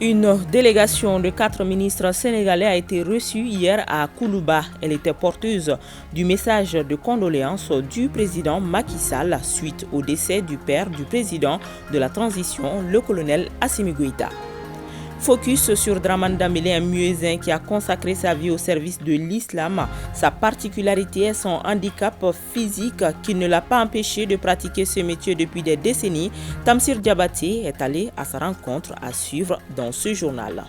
Une délégation de 4 ministres sénégalais a été reçue hier à Koulouba. Elle était porteuse du message de condoléances du président Macky Sall suite au décès du père du président de la transition, le colonel Assimi Goïta. Focus sur Draman Dambélé, un muezzin qui a consacré sa vie au service de l'islam. Sa particularité est son handicap physique qui ne l'a pas empêché de pratiquer ce métier depuis des décennies. Tamsir Diabaté est allé à sa rencontre à suivre dans ce journal.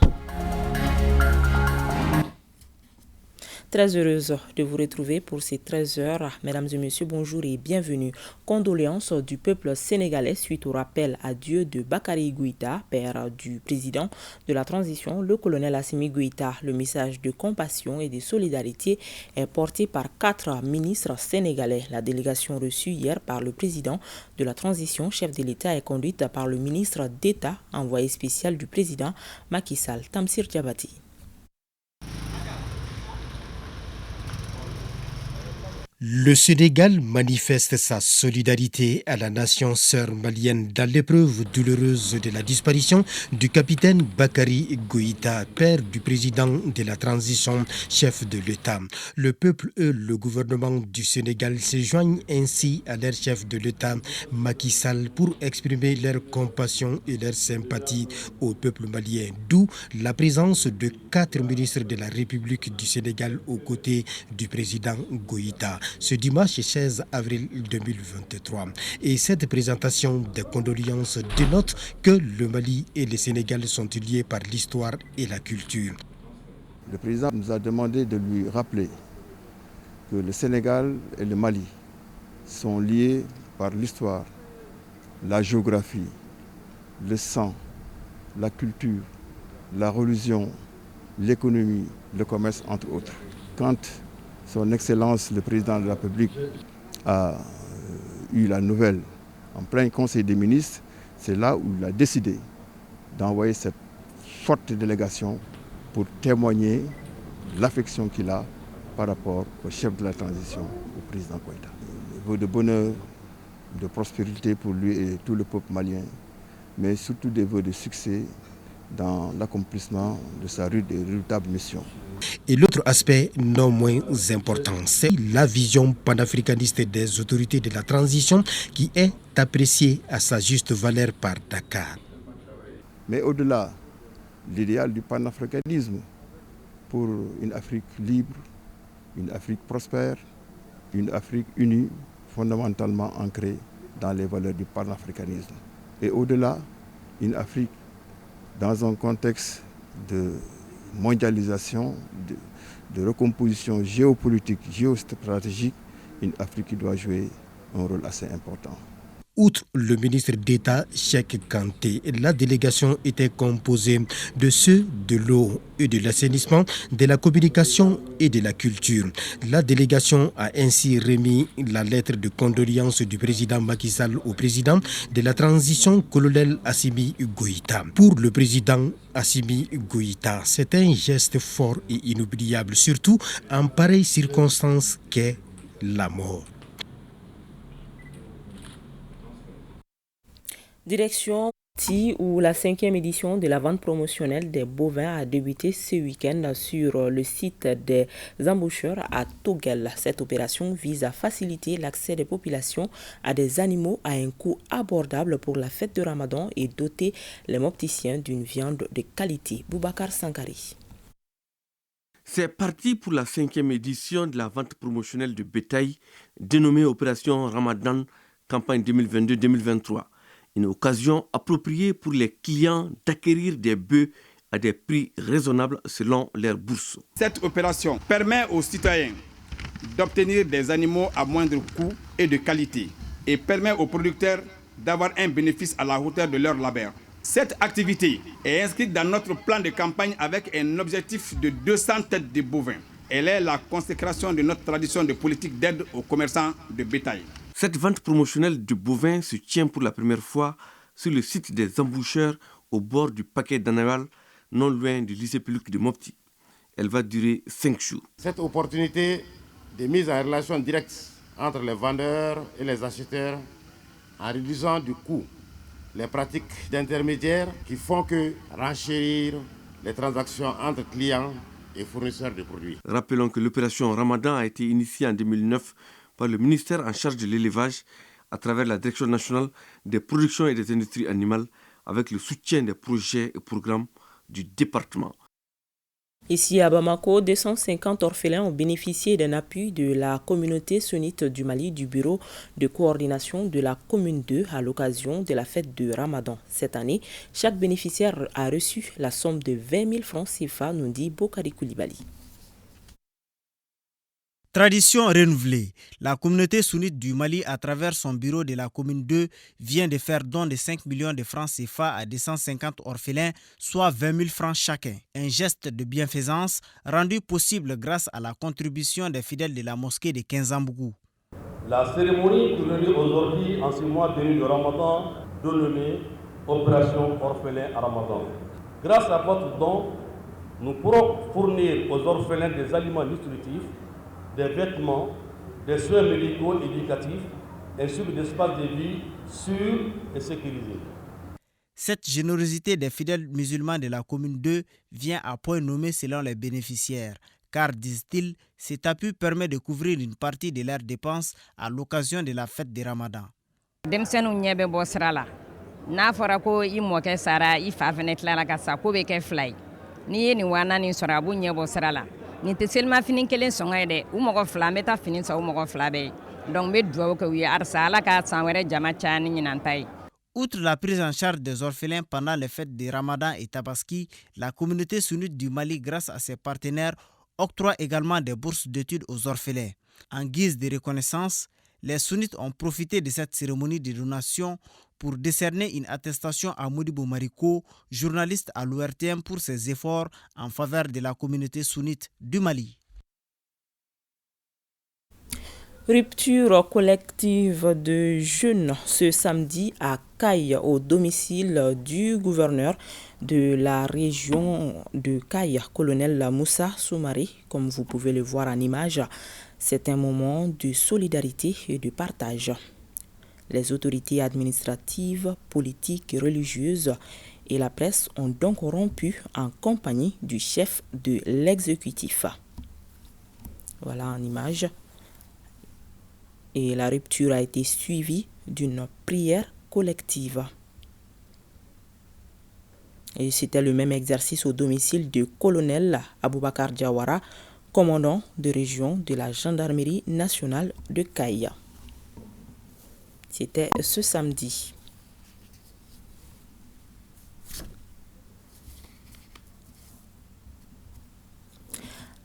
Très heureuse de vous retrouver pour ces 13 heures. Mesdames et messieurs, bonjour et bienvenue. Condoléances du peuple sénégalais suite au rappel à Dieu de Bakary Goïta, père du président de la transition, le colonel Assimi Goïta. Le message de compassion et de solidarité est porté par 4 ministres sénégalais. La délégation reçue hier par le président de la transition, chef de l'État, est conduite par le ministre d'État, envoyé spécial du président Macky Sall, Tamsir Diabati. Le Sénégal manifeste sa solidarité à la nation sœur malienne dans l'épreuve douloureuse de la disparition du capitaine Bakary Goïta, père du président de la transition, chef de l'État. Le peuple et le gouvernement du Sénégal se joignent ainsi à leur chef de l'État, Macky Sall, pour exprimer leur compassion et leur sympathie au peuple malien. D'où la présence de 4 ministres de la République du Sénégal aux côtés du président Goïta. Ce dimanche 16 avril 2023. Et cette présentation des condoléances dénote que le Mali et le Sénégal sont liés par l'histoire et la culture. Le président nous a demandé de lui rappeler que le Sénégal et le Mali sont liés par l'histoire, la géographie, le sang, la culture, la religion, l'économie, le commerce, entre autres. Quand Son Excellence, le président de la République, a eu la nouvelle en plein Conseil des ministres, c'est là où il a décidé d'envoyer cette forte délégation pour témoigner l'affection qu'il a par rapport au chef de la transition, au président Goïta. Des vœux de bonheur, de prospérité pour lui et tout le peuple malien, mais surtout des vœux de succès dans l'accomplissement de sa redoutable mission. Et l'autre aspect non moins important, c'est la vision panafricaniste des autorités de la transition qui est appréciée à sa juste valeur par Dakar. Mais au-delà, l'idéal du panafricanisme pour une Afrique libre, une Afrique prospère, une Afrique unie, fondamentalement ancrée dans les valeurs du panafricanisme. Et au-delà, une Afrique dans un contexte de mondialisation, de recomposition géopolitique, géostratégique, une Afrique qui doit jouer un rôle assez important. Outre le ministre d'État Cheikh Kanté, la délégation était composée de ceux de l'eau et de l'assainissement, de la communication et de la culture. La délégation a ainsi remis la lettre de condoléances du président Macky Sall au président de la transition, colonel Assimi Goïta. Pour le président Assimi Goïta, c'est un geste fort et inoubliable, surtout en pareille circonstance qu'est la mort. Direction où la 5e édition de la vente promotionnelle des bovins a débuté ce week-end sur le site des emboucheurs à Togel. Cette opération vise à faciliter l'accès des populations à des animaux à un coût abordable pour la fête de Ramadan et doter les mopticiens d'une viande de qualité. Boubacar Sankari. C'est parti pour la 5e édition de la vente promotionnelle de bétail dénommée Opération Ramadan campagne 2022-2023. Une occasion appropriée pour les clients d'acquérir des bœufs à des prix raisonnables selon leur bourse. Cette opération permet aux citoyens d'obtenir des animaux à moindre coût et de qualité et permet aux producteurs d'avoir un bénéfice à la hauteur de leur labeur. Cette activité est inscrite dans notre plan de campagne avec un objectif de 200 têtes de bovins. Elle est la consécration de notre tradition de politique d'aide aux commerçants de bétail. Cette vente promotionnelle de bovins se tient pour la première fois sur le site des emboucheurs au bord du paquet d'Anaval, non loin du lycée public de Mopti. Elle va durer 5 jours. Cette opportunité de mise en relation directe entre les vendeurs et les acheteurs en réduisant du coût les pratiques d'intermédiaires qui font que renchérir les transactions entre clients et fournisseurs de produits. Rappelons que l'opération Ramadan a été initiée en 2009 par le ministère en charge de l'élevage à travers la Direction nationale des productions et des industries animales avec le soutien des projets et programmes du département. Ici à Bamako, 250 orphelins ont bénéficié d'un appui de la communauté sunnite du Mali du bureau de coordination de la commune 2 à l'occasion de la fête de Ramadan. Cette année, chaque bénéficiaire a reçu la somme de 20 000 francs CFA, nous dit Bokari Koulibaly. Tradition renouvelée. La communauté sunnite du Mali, à travers son bureau de la commune 2, vient de faire don de 5 millions de francs CFA à 250 orphelins, soit 20 000 francs chacun. Un geste de bienfaisance rendu possible grâce à la contribution des fidèles de la mosquée de Kinzambougou. La cérémonie qui relie aujourd'hui, en ce mois béni de Ramadan, dénommée Opération Orphelin à Ramadan. Grâce à votre don, nous pourrons fournir aux orphelins des aliments nutritifs, des vêtements, des soins médicaux éducatifs, ainsi que des espaces de vie sûrs et sécurisés. Cette générosité des fidèles musulmans de la commune 2 vient à point nommé selon les bénéficiaires, car, disent-ils, cet appui permet de couvrir une partie de leurs dépenses à l'occasion de la fête de Ramadan. Outre la prise en charge des orphelins pendant les fêtes de Ramadan et Tabaski, la communauté sunnite du Mali, grâce à ses partenaires, octroie également des bourses d'études aux orphelins. En guise de reconnaissance, les sunnites ont profité de cette cérémonie de donation pour décerner une attestation à Modibo Mariko, journaliste à l'ORTM, pour ses efforts en faveur de la communauté sunnite du Mali. Rupture collective de jeunes ce samedi à Kayes, au domicile du gouverneur de la région de Kayes, colonel Moussa Soumari, comme vous pouvez le voir en image. C'est un moment de solidarité et de partage. Les autorités administratives, politiques et religieuses et la presse ont donc rompu en compagnie du chef de l'exécutif. Voilà en image. Et la rupture a été suivie d'une prière collective. Et c'était le même exercice au domicile du colonel Aboubakar Diawara, commandant de région de la gendarmerie nationale de Kayes. C'était ce samedi.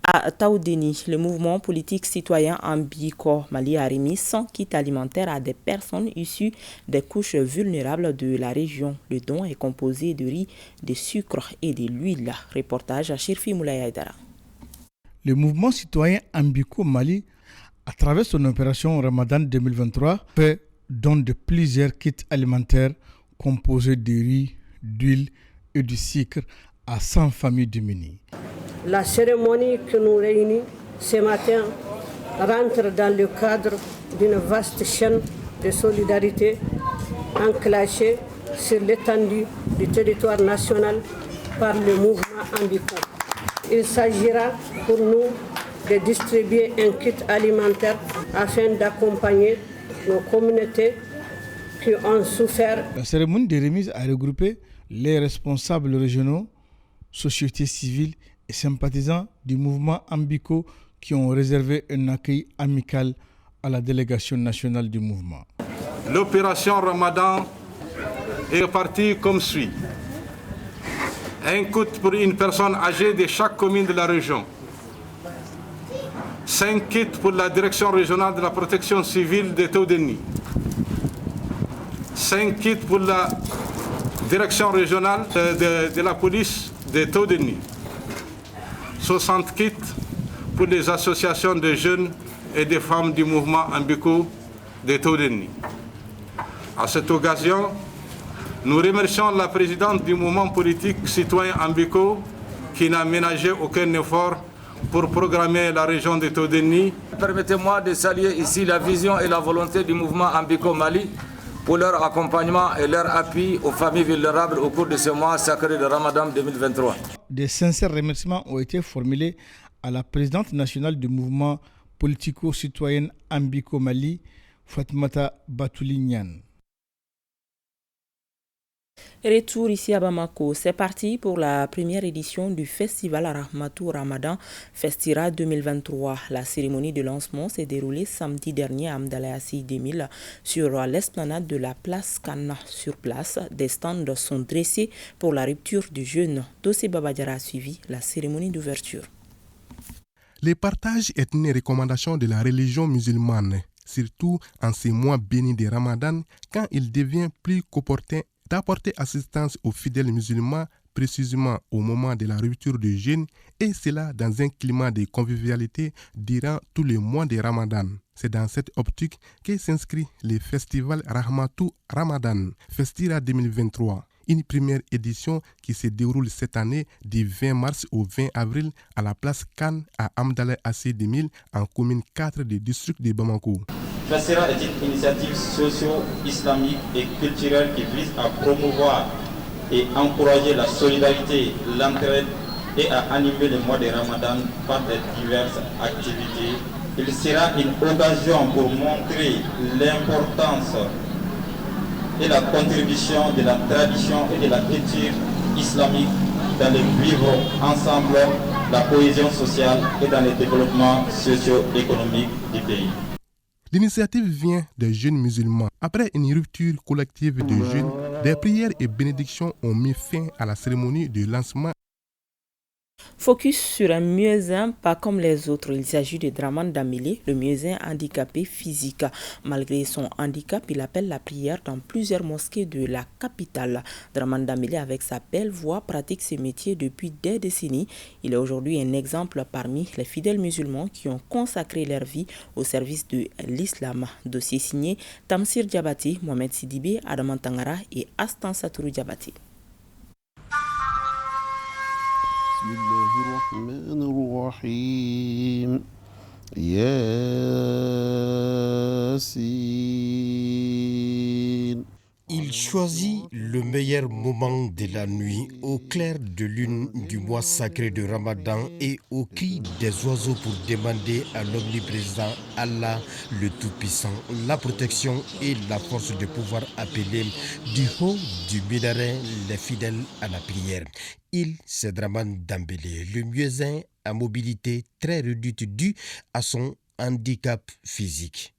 À Taoudéni, le mouvement politique citoyen Ambiko Mali a remis 100 kits alimentaires à des personnes issues des couches vulnérables de la région. Le don est composé de riz, de sucre et de l'huile. Reportage à Chirfi Moulay Aydara. Le mouvement citoyen Ambiko Mali, à travers son opération Ramadan 2023, fait don de plusieurs kits alimentaires composés de riz, d'huile et de sucre à 100 familles démunies. La cérémonie qui nous réunit ce matin rentre dans le cadre d'une vaste chaîne de solidarité enclenchée sur l'étendue du territoire national par le mouvement Ambiko. Il s'agira pour nous de distribuer un kit alimentaire afin d'accompagner nos communautés qui ont souffert. La cérémonie de remise a regroupé les responsables régionaux, sociétés civiles et sympathisants du mouvement Ambiko qui ont réservé un accueil amical à la délégation nationale du mouvement. L'opération Ramadan est partie comme suit. Un kit pour une personne âgée de chaque commune de la région. 5 kits pour la direction régionale de la protection civile de Taoudéni. 5 kits pour la direction régionale de la police de Taoudéni. 60 kits pour les associations de jeunes et de femmes du mouvement Ambiko de Taoudéni. À cette occasion, nous remercions la présidente du mouvement politique citoyen Ambiko qui n'a ménagé aucun effort pour programmer la région de Taoudéni. Permettez-moi de saluer ici la vision et la volonté du mouvement Ambiko Mali pour leur accompagnement et leur appui aux familles vulnérables au cours de ce mois sacré de Ramadan 2023. Des sincères remerciements ont été formulés à la présidente nationale du mouvement politico-citoyen Ambiko Mali, Fatmata Batoulignan. Retour ici à Bamako, c'est parti pour la première édition du festival Rahmatou Ramadan Festira 2023. La cérémonie de lancement s'est déroulée samedi dernier à Amdalayaci 2000 sur l'esplanade de la place Kana. Sur place, des stands sont dressés pour la rupture du jeûne. Dossé Babadjara a suivi la cérémonie d'ouverture. Le partage est une recommandation de la religion musulmane, surtout en ces mois bénis de Ramadan, quand il devient plus qu'opportun d'apporter assistance aux fidèles musulmans précisément au moment de la rupture du jeûne, et cela dans un climat de convivialité durant tous les mois de Ramadan. C'est dans cette optique que s'inscrit le festival Rahmatou Ramadan Festira 2023, une première édition qui se déroule cette année du 20 mars au 20 avril à la place Khan à Amdalaye AC 2000 en commune 4 du district de Bamako. Festira est une initiative socio-islamique et culturelle qui vise à promouvoir et encourager la solidarité, l'entraide et à animer le mois de Ramadan par de diverses activités. Il sera une occasion pour montrer l'importance et la contribution de la tradition et de la culture islamique dans le vivre ensemble, la cohésion sociale et dans le développement socio-économique du pays. L'initiative vient des jeunes musulmans. Après une rupture collective de jeûne, des prières et bénédictions ont mis fin à la cérémonie de lancement. Focus sur un muezzin pas comme les autres. Il s'agit de Draman Dambélé, le muezzin handicapé physique. Malgré son handicap, il appelle la prière dans plusieurs mosquées de la capitale. Draman Dambélé, avec sa belle voix, pratique ce métier depuis des décennies. Il est aujourd'hui un exemple parmi les fidèles musulmans qui ont consacré leur vie au service de l'islam. Dossier signé Tamsir Diabati, Mohamed Sidibé, Adaman Tangara et Astan Satourou Diabati. بسم الله الرحمن الرحيم ياسين. Il choisit le meilleur moment de la nuit, au clair de lune du mois sacré de Ramadan et au cri des oiseaux pour demander à l'omniprésent Allah le Tout-Puissant la protection et la force de pouvoir appeler du haut du minaret les fidèles à la prière. C'est Draman Dambélé, le muezzin à mobilité très réduite due à son handicap physique.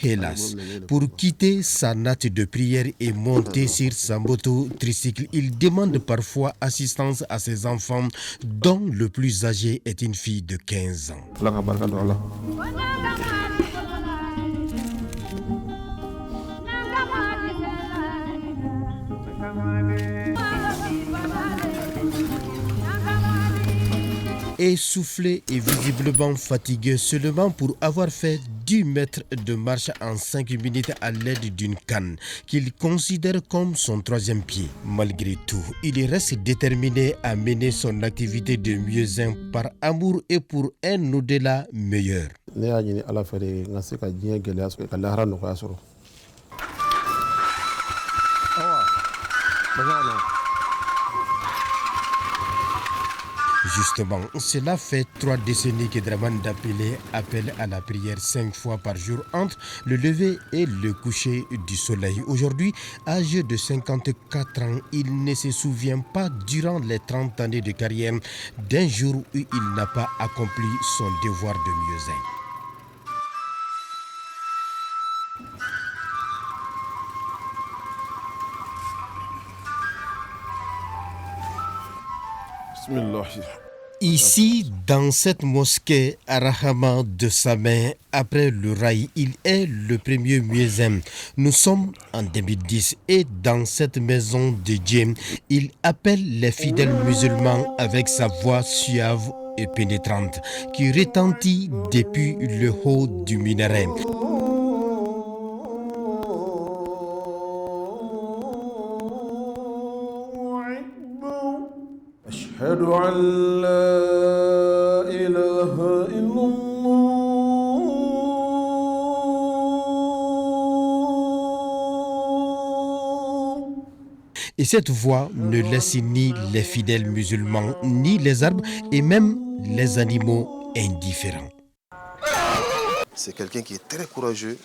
Hélas, pour quitter sa natte de prière et monter sur sa moto tricycle, il demande parfois assistance à ses enfants, dont le plus âgé est une fille de 15 ans. Essoufflé et visiblement fatigué seulement pour avoir fait 10 mètres de marche en 5 minutes à l'aide d'une canne qu'il considère comme son troisième pied. Malgré tout, il reste déterminé à mener son activité de muezzin par amour et pour un au-delà meilleur. Justement, cela fait 3 décennies que Draman Dambélé appelle à la prière 5 fois par jour entre le lever et le coucher du soleil. Aujourd'hui, âgé de 54 ans, il ne se souvient pas durant les 30 années de carrière d'un jour où il n'a pas accompli son devoir de muezzin. Ici, dans cette mosquée Arahama de sa main, après le rail, il est le premier muezzin. Nous sommes en 2010 et dans cette maison de Dieu, il appelle les fidèles musulmans avec sa voix suave et pénétrante qui retentit depuis le haut du minaret. أشهد أن لا إله إلا الله. Et cette voix ne laisse ni les fidèles musulmans, ni les arbres, et même les animaux indifférents. C'est quelqu'un qui est très courageux,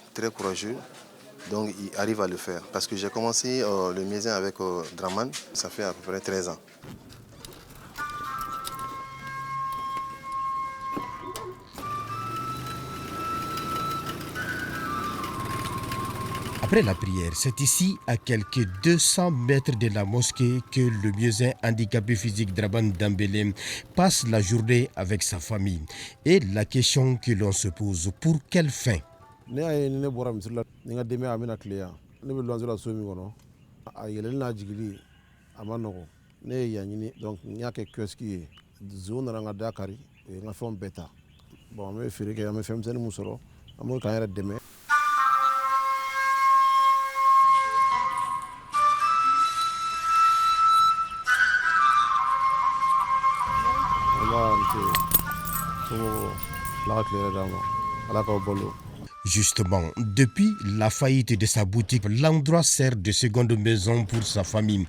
donc il arrive à le faire. Parce que j'ai commencé le muezzin avec Draman, ça fait à peu près 13 ans. Après la prière, c'est ici, à quelques 200 mètres de la mosquée, que le muezzin handicapé physique Draman Dambélé passe la journée avec sa famille. Et la question que l'on se pose, pour quelle fin? Justement, depuis la faillite de sa boutique, l'endroit sert de seconde maison pour sa famille.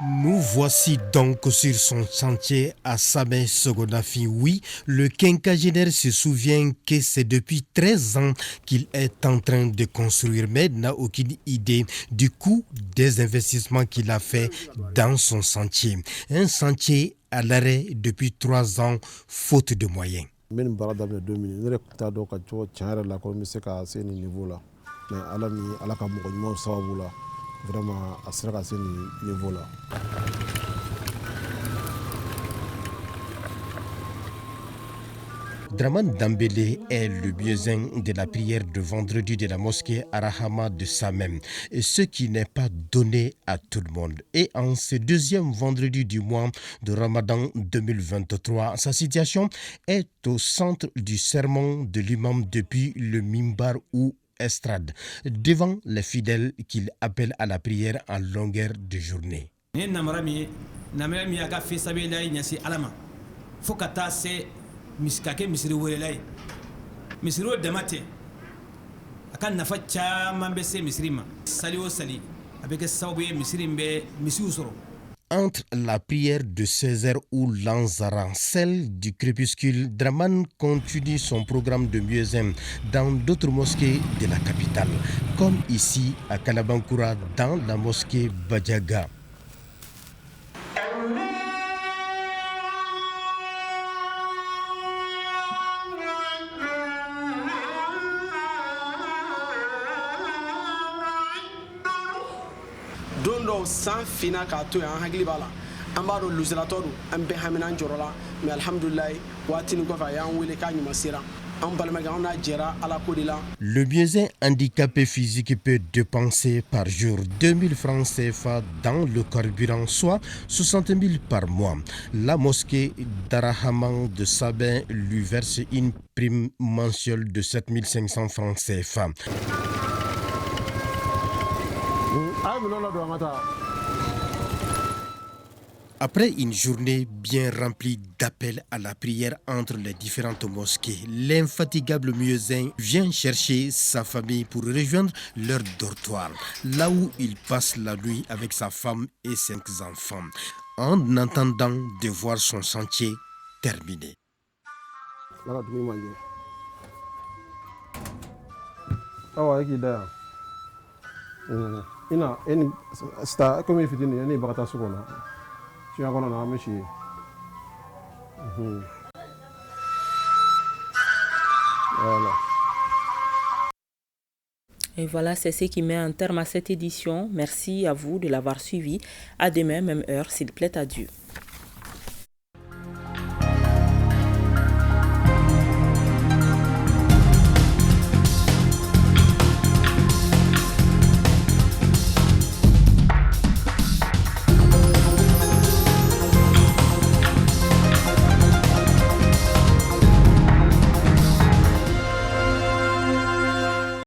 Nous voici donc sur son chantier à Samé Sogonafi. Oui, le quinquagénaire se souvient que c'est depuis 13 ans qu'il est en train de construire, mais n'a aucune idée du coût des investissements qu'il a fait dans son chantier. Un chantier à l'arrêt depuis 3 ans, faute de moyens. Vraiment à ce niveau-là. Draman Dambélé est le muezzin de la prière de vendredi de la mosquée Arahama de Samem, ce qui n'est pas donné à tout le monde. Et en ce deuxième vendredi du mois de Ramadan 2023, sa situation est au centre du sermon de l'imam depuis le mimbar ou estrade, devant les fidèles qu'il appelle à la prière en longueur de journée. Entre la prière de Césaire ou Lanzara, celle du crépuscule, Draman continue son programme de muezzin dans d'autres mosquées de la capitale, comme ici à Kalabankura dans la mosquée Badjaga. San fina ka to an hakili bala an ba do lusilatɔ do an bɛɛ hamina jɔrɔla mais alhamdulilayi waati ni kɔfɛ a y'an wele k'a ɲuman sera an balimakɛ an n'a jɛra ala ko de la. Le muezzin handicapé physique peut dépenser par jour 2000 francs CFA dans le carburant, soit 60 000 par mois. La mosquée d'Arahaman de Sabin lui verse une prime mensuelle de 7500 francs CFA. Après une journée bien remplie d'appels à la prière entre les différentes mosquées, l'infatigable muezzin vient chercher sa famille pour rejoindre leur dortoir, là où il passe la nuit avec sa femme et 5 enfants, en attendant de voir son chantier terminé. Ina en sta comme fitini ni bagata sukona ci ngona na mishi voilà. Et voilà, c'est ce qui met un terme à cette édition. Merci à vous de l'avoir suivi. À demain, même heure, s'il plaît à Dieu.